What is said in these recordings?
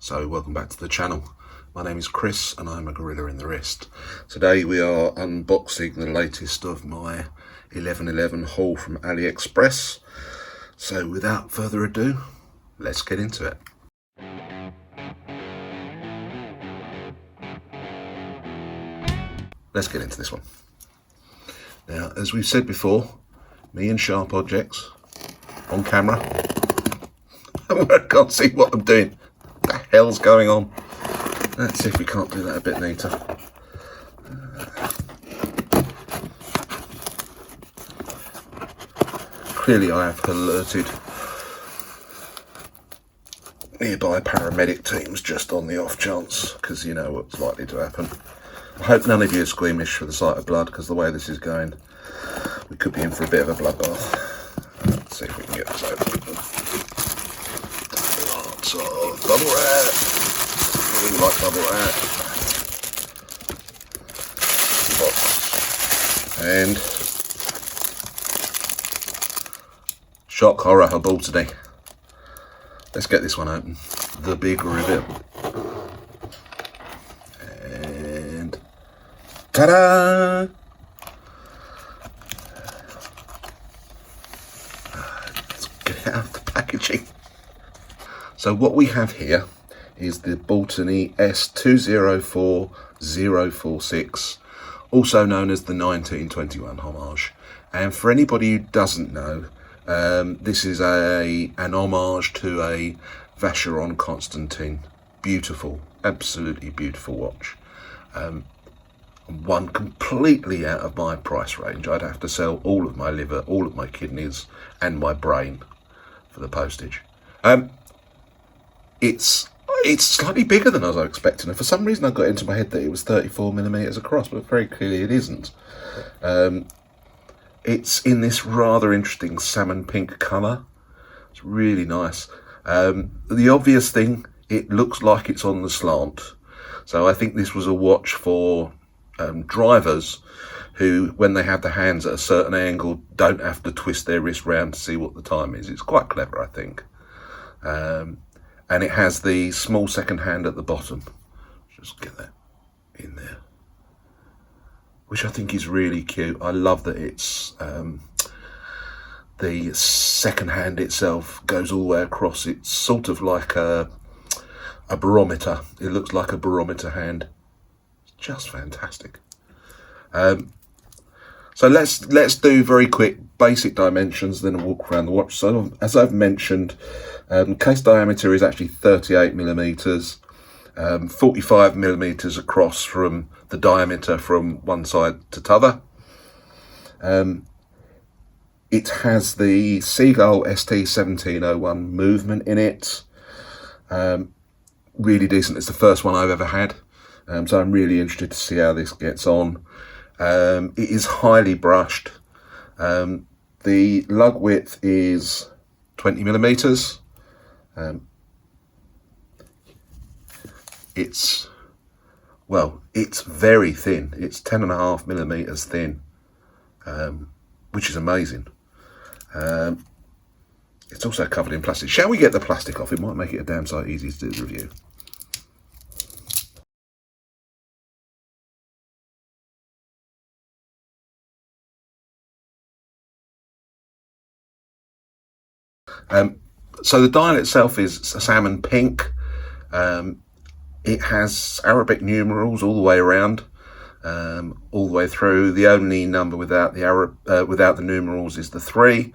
So welcome back to the channel. My name is Chris and I'm a gorilla in the wrist. Today we are unboxing the latest of my 1111 haul from AliExpress. So without further ado, let's get into it. Let's get into this one. Now, as we've said before, me and sharp objects on camera. I can't see what I'm doing. What the hell's going on? Let's see if we can't do that a bit neater. Clearly I have alerted nearby paramedic teams just on the off chance, because you know what's likely to happen. I hope none of you are squeamish for the sight of blood, because the way this is going, we could be in for a bit of a bloodbath. Let's see if we can get this open. Lots of bubble wrap. I really like bubble wrap. Box. And shock horror Baltany. Let's get this one open. The big reveal. And ta-da! Let's get it out of the packaging. So what we have here is the Baltany S204046, also known as the 1921 Homage. And for anybody who doesn't know, this is an homage to a Vacheron Constantin. Beautiful, absolutely beautiful watch. One completely out of my price range. I'd have to sell all of my liver, all of my kidneys, and my brain for the postage. It's slightly bigger than I was expecting, and for some reason I got into my head that it was 34mm across, but very clearly it isn't. It's in this rather interesting salmon pink colour. It's really nice. The obvious thing, it looks like it's on the slant. So I think this was a watch for drivers who, when they have the hands at a certain angle, don't have to twist their wrist round to see what the time is. It's quite clever, I think. And it has the small second hand at the bottom. Just get that in there, which I think is really cute. I love that it's the second hand itself goes all the way across. It's sort of like a barometer. It looks like a barometer hand. It's just fantastic. So let's do very quick basic dimensions, then a walk around the watch. So as I've mentioned, case diameter is actually 38mm, 45mm across from the diameter from one side to t'other. It has the Seagull ST1701 movement in it. Really decent. It's the first one I've ever had, so I'm really interested to see how this gets on. It is highly brushed. The lug width is 20mm. It's very thin. It's 10.5mm thin, which is amazing. It's also covered in plastic. Shall we get the plastic off? It might make it a damn sight easy to do the review. So the dial itself is a salmon pink. It has Arabic numerals all the way around, all the way through. The only number without the numerals is the 3,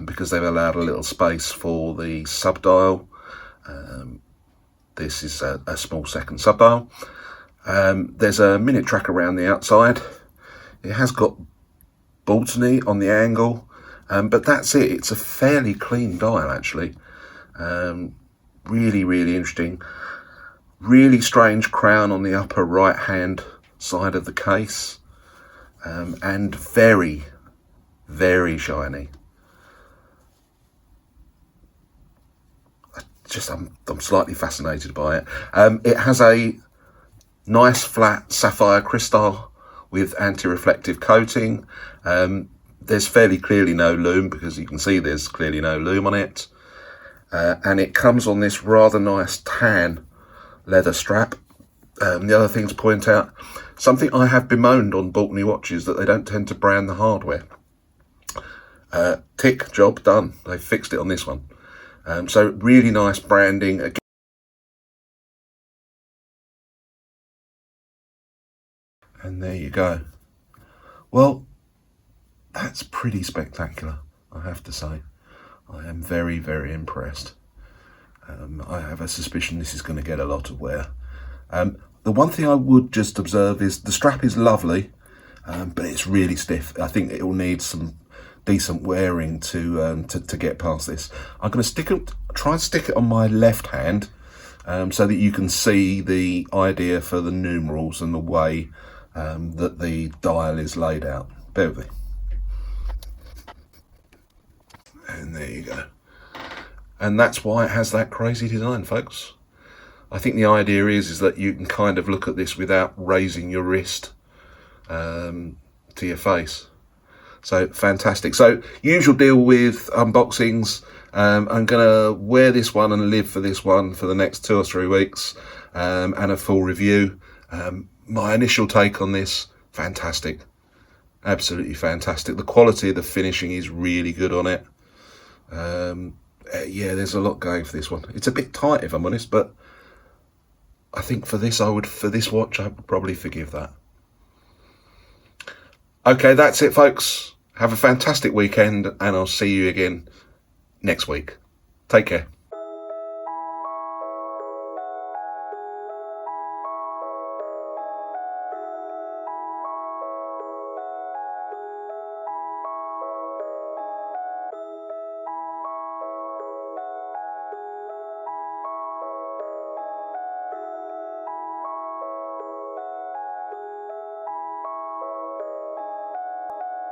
because they've allowed a little space for the subdial. This is a small second subdial. There's a minute track around the outside. It has got Baltany on the angle. But that's it. It's a fairly clean dial, actually. Really, really interesting. Really strange crown on the upper right hand side of the case, and very, very shiny. I'm slightly fascinated by it. It has a nice flat sapphire crystal with anti-reflective coating. There's fairly clearly no lume, because you can see there's clearly no lume on it. And it comes on this rather nice tan leather strap. The other thing to point out, something I have bemoaned on Baltany watches, that they don't tend to brand the hardware. Tick, job done. They fixed it on this one. So really nice branding. Again, and there you go. Well, that's pretty spectacular, I have to say. I am very, very impressed. I have a suspicion this is going to get a lot of wear. The one thing I would just observe is the strap is lovely, but it's really stiff. I think it will need some decent wearing to get past this. I'm going to try and stick it on my left hand, so that you can see the idea for the numerals and the way that the dial is laid out. Bear with me. And there you go. And that's why it has that crazy design, folks. I think the idea is that you can kind of look at this without raising your wrist to your face. So fantastic. So usual deal with unboxings. I'm gonna wear this one and live for this one for the next 2 or 3 weeks, and a full review. My initial take on this, fantastic, absolutely fantastic. The quality of the finishing is really good on it. Yeah, there's a lot going for this one. It's a bit tight, if I'm honest, but I think for this watch, I would probably forgive that. Okay, that's it, folks. Have a fantastic weekend, and I'll see you again next week. Take care.